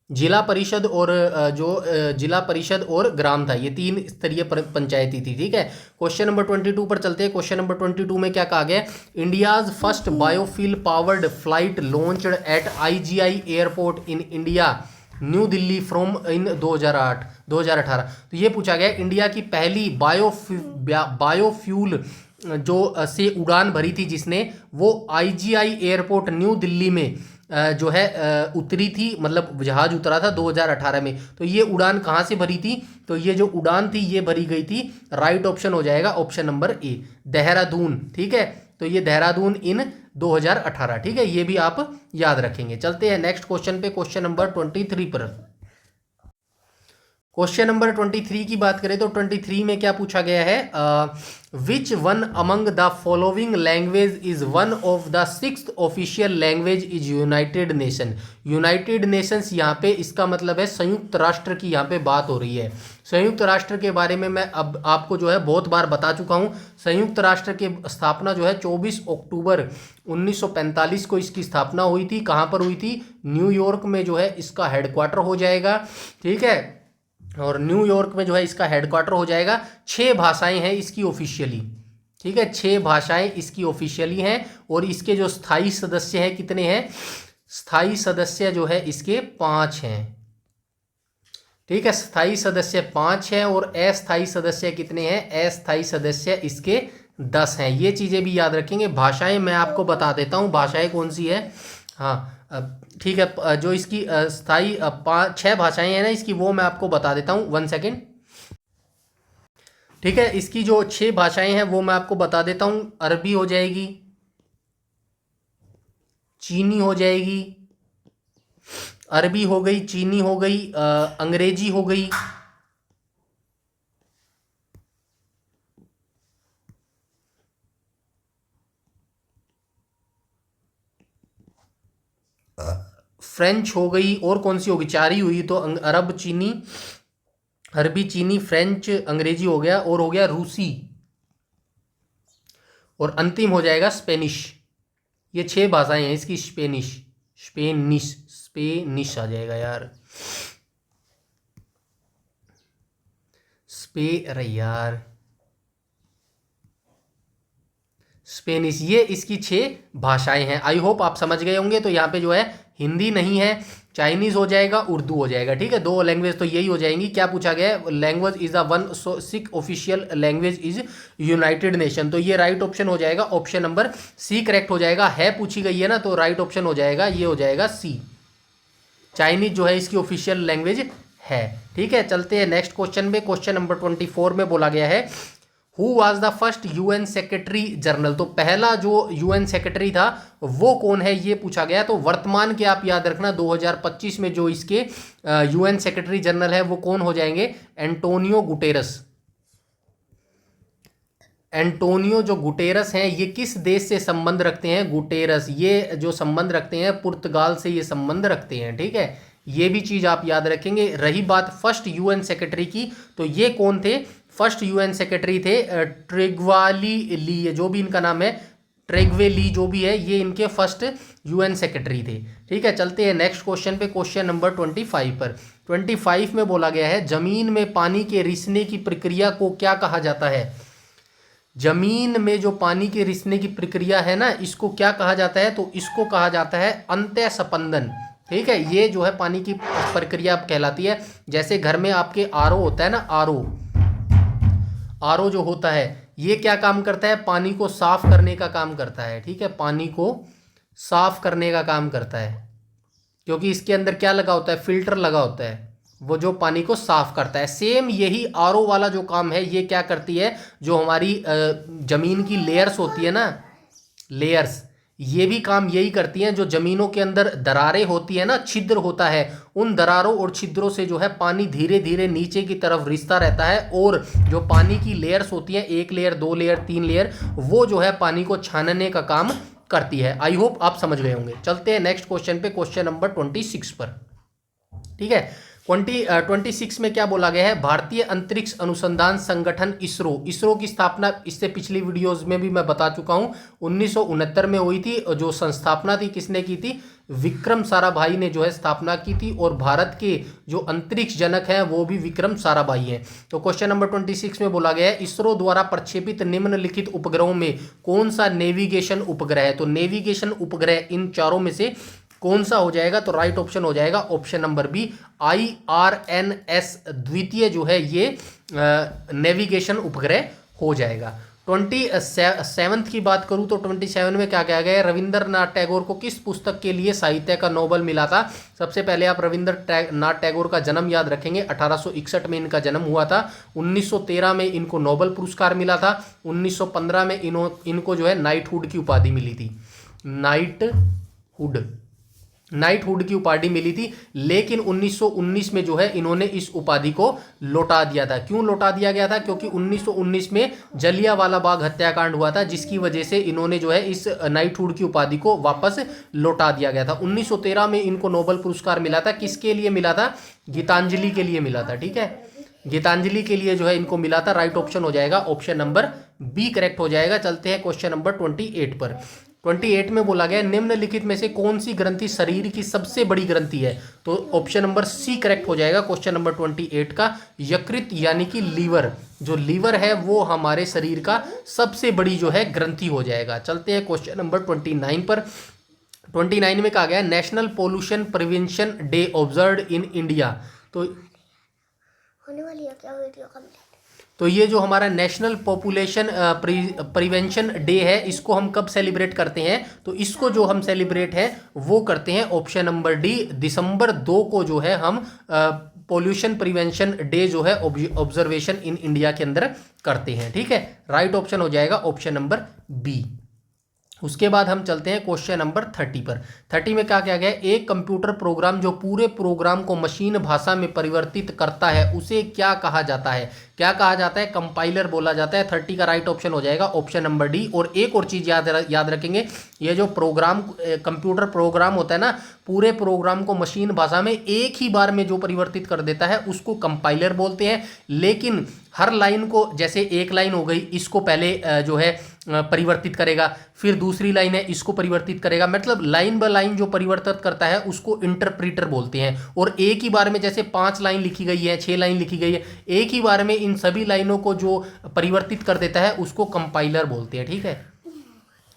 जिला परिषद और जिला परिषद और ग्राम था, ये 3 स्तरीय पंचायती थी। ठीक है, क्वेश्चन नंबर 22 पर चलते हैं। क्वेश्चन नंबर 22 में क्या कहा गया? India's first biofuel powered flight launched at IGI airport in India New Delhi from in 2018। तो ये पूछा गया इंडिया की पहली बायोफ्यूल जो से उड़ान भरी थी जिसने, वो IGI एयरपोर्ट न्यू दिल्ली में जो है उतरी थी, मतलब जहाज उतरा था 2018 में। तो ये उड़ान कहाँ से भरी थी? तो ये जो उड़ान थी ये भरी गई थी, राइट ऑप्शन हो जाएगा ऑप्शन नंबर ए, देहरादून। ठीक है, तो ये देहरादून इन 2018। ठीक है, ये भी आप याद रखेंगे। चलते हैं नेक्स्ट क्वेश्चन पे, क्वेश्चन नंबर 23 पर। क्वेश्चन नंबर 23 की बात करें तो 23 में क्या पूछा गया है? Which one among the following language is one of the 6th official language is United nation. United Nations यहाँ पे इसका मतलब है संयुक्त राष्ट्र की यहाँ पे बात हो रही है। संयुक्त राष्ट्र के बारे में मैं अब आपको जो है बहुत बार बता चुका हूँ। संयुक्त राष्ट्र की स्थापना जो है 24 अक्टूबर 1945 को इसकी स्थापना हुई थी। कहाँ पर हुई थी? न्यूयॉर्क में जो है इसका हेडक्वार्टर हो जाएगा। ठीक है, और न्यूयॉर्क में जो है इसका हेडक्वार्टर हो जाएगा। 6 भाषाएं हैं इसकी ऑफिशियली। ठीक है, 6 भाषाएं इसकी ऑफिशियली हैं, और इसके जो स्थायी सदस्य हैं कितने हैं? स्थायी सदस्य जो है इसके 5 हैं। ठीक है, स्थायी सदस्य 5 हैं, और अस्थायी सदस्य कितने हैं? अस्थायी सदस्य इसके 10 हैं। ये चीज़ें भी याद रखेंगे। भाषाएं मैं आपको बता देता हूँ भाषाएं कौन सी है। हाँ ठीक है, जो इसकी स्थायी 6 भाषाएं हैं ना इसकी, वो मैं आपको बता देता हूँ, 1 सेकेंड। ठीक है, इसकी जो 6 भाषाएं हैं वो मैं आपको बता देता हूँ। अरबी हो जाएगी, चीनी हो जाएगी, अरबी हो गई, चीनी हो गई, अंग्रेजी हो गई, फ्रेंच हो गई, और कौन सी होगी? 4 ही हुई। तो अरब, चीनी, अरबी, चीनी, फ्रेंच, अंग्रेजी हो गया, और हो गया रूसी, और अंतिम हो जाएगा स्पेनिश। ये 6 भाषाएं हैं इसकी। स्पेनिश आ जाएगा यार, अरे यार, स्पेनिश। ये इसकी 6 भाषाएं हैं। आई होप आप समझ गए होंगे। तो यहाँ पे जो है हिंदी नहीं है, चाइनीज हो जाएगा, उर्दू हो जाएगा। ठीक है, 2 लैंग्वेज तो यही हो जाएंगी। क्या पूछा गया है? Language is the 6th official language is United nation. तो ये राइट ऑप्शन हो जाएगा, ऑप्शन नंबर सी करेक्ट हो जाएगा। है पूछी गई है ना, तो राइट ऑप्शन हो जाएगा, ये हो जाएगा सी। चाइनीज जो है इसकी ऑफिशियल लैंग्वेज है। ठीक है, चलते हैं नेक्स्ट क्वेश्चन पे। क्वेश्चन नंबर 24 में बोला गया है who was the first UN secretary general. तो पहला जो UN सेक्रेटरी था वो कौन है, ये पूछा गया। तो वर्तमान के आप याद रखना, 2025 में जो इसके UN सेक्रेटरी जनरल है वो कौन हो जाएंगे? Antonio Guterres. एंटोनियो जो गुटेरस हैं, ये किस देश से संबंध रखते हैं? गुटेरस ये जो संबंध रखते हैं पुर्तगाल से ये संबंध रखते हैं। ठीक है, ये भी चीज़ आप याद रखेंगे। रही बात फर्स्ट UN सेक्रेटरी की, तो ये कौन थे? फर्स्ट UN सेक्रेटरी थे ट्रेग्वाली ली, जो भी इनका नाम है, ट्रेग्वे ली जो भी है, ये इनके फर्स्ट UN सेक्रेटरी थे। ठीक है, चलते हैं नेक्स्ट क्वेश्चन पे, क्वेश्चन नंबर 25 पर। 25 में बोला गया है जमीन में पानी के रिसने की प्रक्रिया को क्या कहा जाता है? जमीन में जो पानी के रिसने की प्रक्रिया है ना, इसको क्या कहा जाता है? तो इसको कहा जाता है अंत्य स्पंदन। ठीक है, ये जो है पानी की प्रक्रिया कहलाती है। जैसे घर में आपके RO होता है ना, RO जो होता है ये क्या काम करता है? पानी को साफ करने का काम करता है। ठीक है, पानी को साफ करने का काम करता है, क्योंकि इसके अंदर क्या लगा होता है? फिल्टर लगा होता है, वो जो पानी को साफ करता है। सेम यही RO वाला जो काम है ये क्या करती है? जो हमारी जमीन की लेयर्स होती है ना, लेयर्स, ये भी काम यही करती हैं। जो जमीनों के अंदर दरारें होती है ना, छिद्र होता है, उन दरारों और छिद्रों से जो है पानी धीरे धीरे नीचे की तरफ रिसता रहता है, और जो पानी की लेयर्स होती हैं, 1 लेयर, 2 लेयर, 3 लेयर, वो जो है पानी को छानने का काम करती है। आई होप आप समझ गए होंगे। चलते हैं नेक्स्ट क्वेश्चन पे, क्वेश्चन नंबर 26 पर। ठीक है, 26 में क्या बोला गया है? भारतीय अंतरिक्ष अनुसंधान संगठन इसरो की स्थापना, इससे पिछली वीडियोस में भी मैं बता चुका हूं, 1969 में हुई थी। जो संस्थापना थी किसने की थी? विक्रम साराभाई ने जो है स्थापना की थी, और भारत के जो अंतरिक्ष जनक हैं वो भी विक्रम साराभाई हैं। तो क्वेश्चन नंबर 26 में बोला गया है, इसरो द्वारा प्रक्षेपित निम्नलिखित उपग्रहों में कौन सा नेविगेशन उपग्रह है? तो नेविगेशन उपग्रह इन चारों में से कौन सा हो जाएगा? तो राइट ऑप्शन हो जाएगा ऑप्शन नंबर बी, IRNS द्वितीय जो है ये नेविगेशन उपग्रह हो जाएगा। 27 की बात करूं तो 27 में क्या कहा गया है? रविंद्रनाथ टैगोर को किस पुस्तक के लिए साहित्य का नोबेल मिला था? सबसे पहले आप रविंद्रनाथ टैगोर का जन्म याद रखेंगे, 1861 में इनका जन्म हुआ था। 1913 में इनको नोबेल पुरस्कार मिला था। 1915 में इनको जो है नाइटहुड की उपाधि मिली थी। नाइटहुड की उपाधि मिली थी, लेकिन 1919 में जो है इन्होंने इस उपाधि को लौटा दिया था। क्यों लौटा दिया गया था? क्योंकि 1919 में जलियांवाला बाग हत्याकांड हुआ था, जिसकी वजह से इन्होंने जो है इस नाइटहुड की उपाधि को वापस लौटा दिया गया था। 1913 में इनको नोबेल पुरस्कार मिला था। किसके लिए मिला था? गीतांजलि के लिए मिला था। ठीक है, गीतांजलि के लिए जो है इनको मिला था। राइट ऑप्शन हो जाएगा ऑप्शन नंबर बी करेक्ट हो जाएगा। चलते हैं क्वेश्चन नंबर 28 पर। 28 में बोला गया निम्नलिखित में से कौन सी ग्रंथि शरीर की सबसे बड़ी ग्रंथि है? तो ऑप्शन नंबर सी करेक्ट हो जाएगा क्वेश्चन नंबर 28 का, यकृत यानी कि लीवर। जो लीवर है वो हमारे शरीर का सबसे बड़ी जो है ग्रंथि हो जाएगा। चलते हैं क्वेश्चन नंबर 29 पर। 29 में कहा गया national pollution prevention day observed in India. तो होने वाली है क्या वीडियो कंप्लीट? तो ये जो हमारा नेशनल पॉपुलेशन प्रिवेंशन डे है, इसको हम कब सेलिब्रेट करते हैं? तो इसको जो हम सेलिब्रेट है वो करते हैं ऑप्शन नंबर डी, दिसंबर 2 को जो है हम पॉल्यूशन प्रिवेंशन डे जो है ऑब्जर्वेशन इन इंडिया के अंदर करते हैं। ठीक है, राइट ऑप्शन हो जाएगा ऑप्शन नंबर बी। उसके बाद हम चलते हैं क्वेश्चन नंबर 30 पर। 30 में क्या किया गया? एक कंप्यूटर प्रोग्राम जो पूरे प्रोग्राम को मशीन भाषा में परिवर्तित करता है उसे क्या कहा जाता है? क्या कहा जाता है? कंपाइलर बोला जाता है। 30 का राइट ऑप्शन हो जाएगा ऑप्शन नंबर डी। और एक और चीज याद रखेंगे, ये जो प्रोग्राम कंप्यूटर प्रोग्राम होता है ना, पूरे प्रोग्राम को मशीन भाषा में एक ही बार में जो परिवर्तित कर देता है उसको कंपाइलर बोलते हैं। लेकिन हर लाइन को, जैसे एक लाइन हो गई, इसको पहले जो है परिवर्तित करेगा, फिर दूसरी लाइन है इसको परिवर्तित करेगा, मतलब लाइन बाय लाइन जो परिवर्तित करता है उसको इंटरप्रीटर बोलते हैं। और एक ही बार में जैसे 5 लाइन लिखी गई है, 6 लाइन लिखी गई है, एक ही बार में इन सभी लाइनों को जो परिवर्तित कर देता है उसको कंपाइलर बोलते हैं। ठीक है,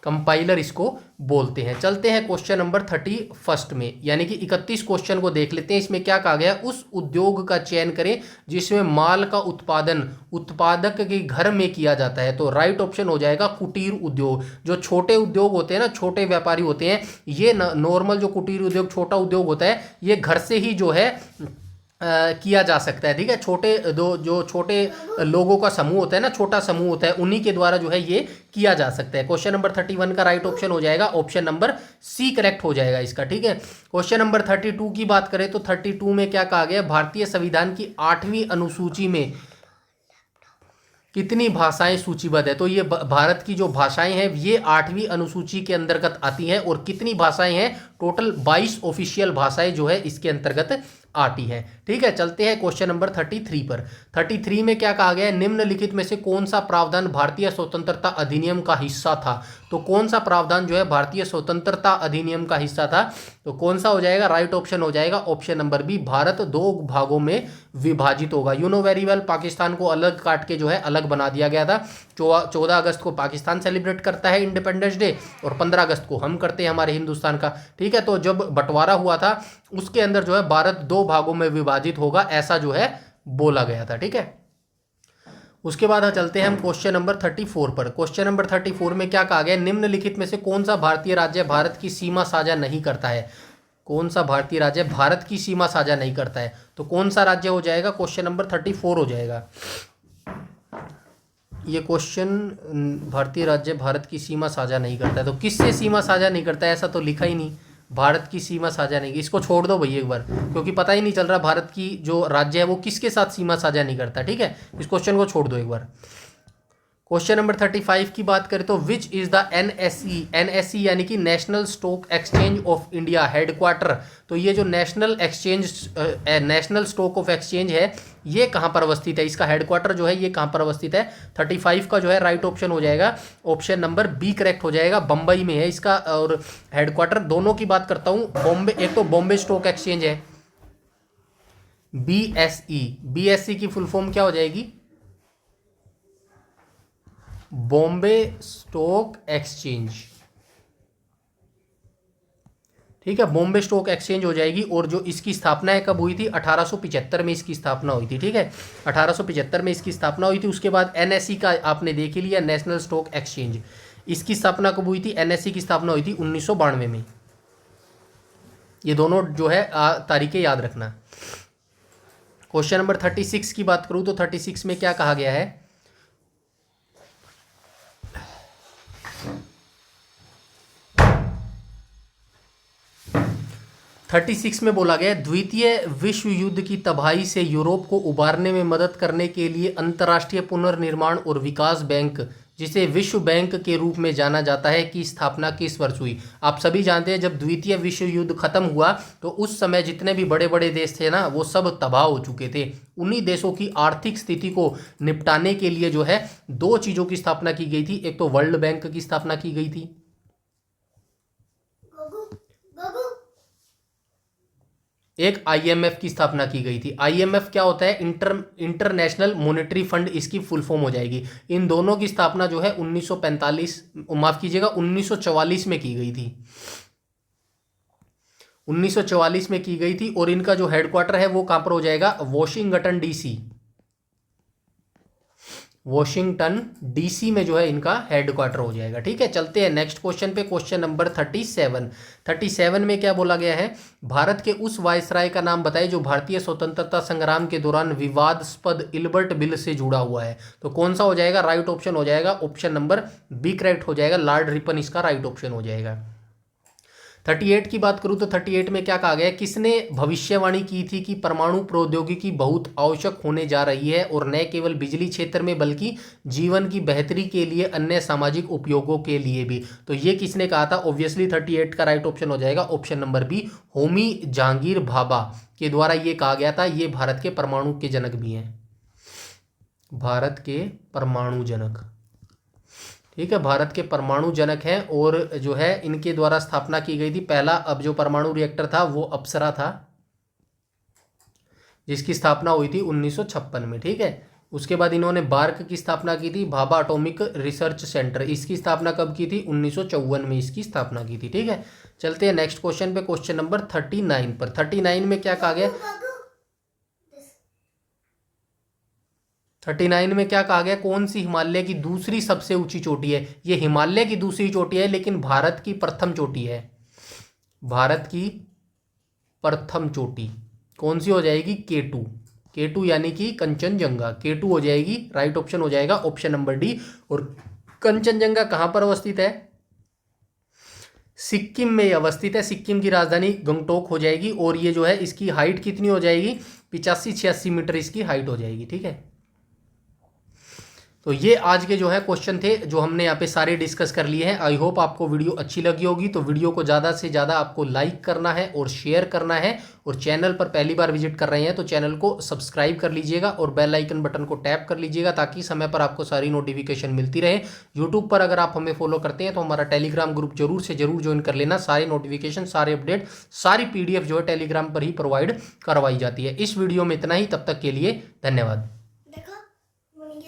कंपाइलर इसको बोलते हैं। चलते हैं क्वेश्चन नंबर 31 में, यानी कि 31 क्वेश्चन को देख लेते हैं। इसमें क्या कहा गया? उस उद्योग का चयन करें जिसमें माल का उत्पादन उत्पादक के घर में किया जाता है। तो राइट ऑप्शन हो जाएगा कुटीर उद्योग। जो छोटे उद्योग होते हैं ना, छोटे व्यापारी होते हैं, ये नॉर्मल जो कुटीर उद्योग छोटा उद्योग होता है ये घर से ही जो है किया जा सकता है। ठीक है, जो छोटे लोगों का समूह होता है ना, छोटा समूह होता है, उन्हीं के द्वारा जो है ये किया जा सकता है। क्वेश्चन नंबर 31 का राइट ऑप्शन हो जाएगा ऑप्शन नंबर सी करेक्ट हो जाएगा इसका। ठीक है, क्वेश्चन नंबर 32 की बात करें तो 32 में क्या कहा गया? भारतीय संविधान की 8वीं अनुसूची में कितनी भाषाएं सूचीबद्ध है? तो ये भारत की जो भाषाएं हैं ये 8वीं अनुसूची के अंतर्गत आती हैं। और कितनी भाषाएं हैं? टोटल 22 ऑफिशियल भाषाएं जो है इसके अंतर्गत आती है। ठीक है, चलते हैं क्वेश्चन नंबर 33 पर। 33 में क्या कहा गया है? निम्नलिखित में से कौन सा प्रावधान भारतीय स्वतंत्रता अधिनियम का हिस्सा था? तो कौन सा प्रावधान जो है भारतीय स्वतंत्रता अधिनियम का हिस्सा था? तो कौन सा हो जाएगा? राइट ऑप्शन हो जाएगा ऑप्शन नंबर बी, भारत 2 भागों में विभाजित होगा। You know very well, Pakistan को अलग काट के जो है अलग बना दिया गया था। 14 अगस्त को पाकिस्तान सेलिब्रेट करता है इंडिपेंडेंस डे, और 15 अगस्त को हम करते हैं हमारे हिंदुस्तान का। ठीक है, तो जब बंटवारा हुआ था उसके अंदर जो है भारत 2 भागों में विभाजित होगा, ऐसा जो है बोला गया था। ठीक है, उसके बाद चलते हैं हम क्वेश्चन नंबर 34 पर। क्वेश्चन नंबर 34 में क्या कहा गया? निम्नलिखित में से कौन सा भारतीय राज्य भारत की सीमा साझा नहीं करता है? कौन सा भारतीय राज्य भारत की सीमा साझा नहीं करता है? तो कौन सा राज्य हो जाएगा? क्वेश्चन नंबर 34 हो जाएगा ये क्वेश्चन। भारतीय राज्य भारत की सीमा साझा नहीं करता है, तो किससे सीमा साझा नहीं करता है? ऐसा तो लिखा ही नहीं, भारत की सीमा साझा नहीं। इसको छोड़ दो भैया एक बार, क्योंकि पता ही नहीं चल रहा भारत की जो राज्य है वो किसके साथ सीमा साझा नहीं करता। ठीक है, इस क्वेश्चन को छोड़ दो एक बार। क्वेश्चन नंबर 35 की बात करें तो विच इज द एनएसई यानी कि national stock exchange of India headquarter. तो ये जो नेशनल स्टॉक ऑफ एक्सचेंज है ये कहाँ पर अवस्थित है, इसका हेडक्वार्टर जो है ये कहाँ पर अवस्थित है। 35 का जो है राइट ऑप्शन हो जाएगा ऑप्शन नंबर बी करेक्ट हो जाएगा, बंबई में है इसका। और हेडक्वार्टर दोनों की बात करता हूँ, बॉम्बे, एक तो बॉम्बे स्टॉक एक्सचेंज है बीएसई की फुल फॉर्म क्या हो जाएगी, बॉम्बे स्टॉक एक्सचेंज। ठीक है, बॉम्बे स्टॉक एक्सचेंज हो जाएगी। और जो इसकी स्थापना है कब हुई थी, 1875 में इसकी स्थापना हुई थी। ठीक है, 1875 में इसकी स्थापना हुई थी। उसके बाद एनएसई का आपने देख ही लिया, नेशनल स्टॉक एक्सचेंज, इसकी स्थापना कब हुई थी, एनएसई की स्थापना हुई थी 1992 में। ये दोनों जो है तारीखें याद रखना। क्वेश्चन नंबर 36 की बात करूं तो 36 में क्या कहा गया है, थर्टी सिक्स में बोला गया द्वितीय विश्व युद्ध की तबाही से यूरोप को उबारने में मदद करने के लिए अंतर्राष्ट्रीय पुनर्निर्माण और विकास बैंक, जिसे विश्व बैंक के रूप में जाना जाता है, की स्थापना किस वर्ष हुई। आप सभी जानते हैं जब द्वितीय विश्व युद्ध खत्म हुआ तो उस समय जितने भी बड़े बड़े देश थे ना वो सब तबाह हो चुके थे। उन्हीं देशों की आर्थिक स्थिति को निपटाने के लिए जो है दो चीज़ों की स्थापना की गई थी। एक तो वर्ल्ड बैंक की स्थापना की गई थी, एक आईएमएफ की स्थापना की गई थी। आईएमएफ क्या होता है, इंटरनेशनल मॉनेटरी फंड इसकी फुल फॉर्म हो जाएगी। इन दोनों की स्थापना जो है 1945 माफ कीजिएगा 1944 में की गई थी, 1944 में की गई थी। और इनका जो हेडक्वार्टर है वो कहां पर हो जाएगा, वाशिंगटन डीसी, वॉशिंगटन डीसी में जो है इनका हेडक्वार्टर हो जाएगा। ठीक है, चलते हैं नेक्स्ट क्वेश्चन पे। क्वेश्चन नंबर 37 में क्या बोला गया है, भारत के उस वायसराय का नाम बताइए जो भारतीय स्वतंत्रता संग्राम के दौरान विवादास्पद इल्बर्ट बिल से जुड़ा हुआ है। तो कौन सा हो जाएगा, राइट ऑप्शन हो जाएगा ऑप्शन नंबर बी करेक्ट हो जाएगा, लॉर्ड रिपन इसका राइट ऑप्शन हो जाएगा। 38 की बात करूं तो 38 में क्या कहा गया, किसने भविष्यवाणी की थी कि परमाणु प्रौद्योगिकी बहुत आवश्यक होने जा रही है और न केवल बिजली क्षेत्र में बल्कि जीवन की बेहतरी के लिए अन्य सामाजिक उपयोगों के लिए भी। तो ये किसने कहा था, ऑब्वियसली 38 का राइट ऑप्शन हो जाएगा option number B, Homi Jehangir Bhabha के द्वारा ये कहा गया था। ये भारत के परमाणु के जनक भी हैं, भारत के परमाणु जनक। ठीक है, भारत के परमाणु जनक हैं और जो है इनके द्वारा स्थापना की गई थी। पहला अब जो परमाणु रिएक्टर था वो अप्सरा था, जिसकी स्थापना हुई थी 1956 में। ठीक है, उसके बाद इन्होंने बार्क की स्थापना की थी, भाभा एटॉमिक रिसर्च सेंटर, इसकी स्थापना कब की थी, 1954 में इसकी स्थापना की थी। ठीक है, चलते हैं नेक्स्ट क्वेश्चन पे, क्वेश्चन नंबर 39 पर। 39 में क्या कहा गया, 39 में क्या कहा गया, कौन सी हिमालय की दूसरी सबसे ऊंची चोटी है। ये हिमालय की दूसरी चोटी है लेकिन भारत की प्रथम चोटी है। भारत की प्रथम चोटी कौन सी हो जाएगी, केटू, केटू यानी कि कंचनजंगा, केटू हो जाएगी, राइट ऑप्शन हो जाएगा ऑप्शन नंबर डी। और कंचनजंगा कहां पर अवस्थित है, सिक्किम में अवस्थित है, सिक्किम की राजधानी गंगटोक हो जाएगी। और ये जो है इसकी हाइट कितनी हो जाएगी, 85-86 मीटर इसकी हाइट हो जाएगी। ठीक है, तो ये आज के जो है क्वेश्चन थे जो हमने यहाँ पे सारे डिस्कस कर लिए हैं। आई होप आपको वीडियो अच्छी लगी होगी। तो वीडियो को ज़्यादा से ज़्यादा आपको लाइक करना है और शेयर करना है, और चैनल पर पहली बार विजिट कर रहे हैं तो चैनल को सब्सक्राइब कर लीजिएगा और बेल आइकन बटन को टैप कर लीजिएगा ताकि समय पर आपको सारी नोटिफिकेशन मिलती रहे। यूट्यूब पर अगर आप हमें फॉलो करते हैं तो हमारा टेलीग्राम ग्रुप जरूर से जरूर ज्वाइन कर लेना। सारे नोटिफिकेशन, सारे अपडेट, सारी PDF जो है टेलीग्राम पर ही प्रोवाइड करवाई जाती है। इस वीडियो में इतना ही, तब तक के लिए धन्यवाद।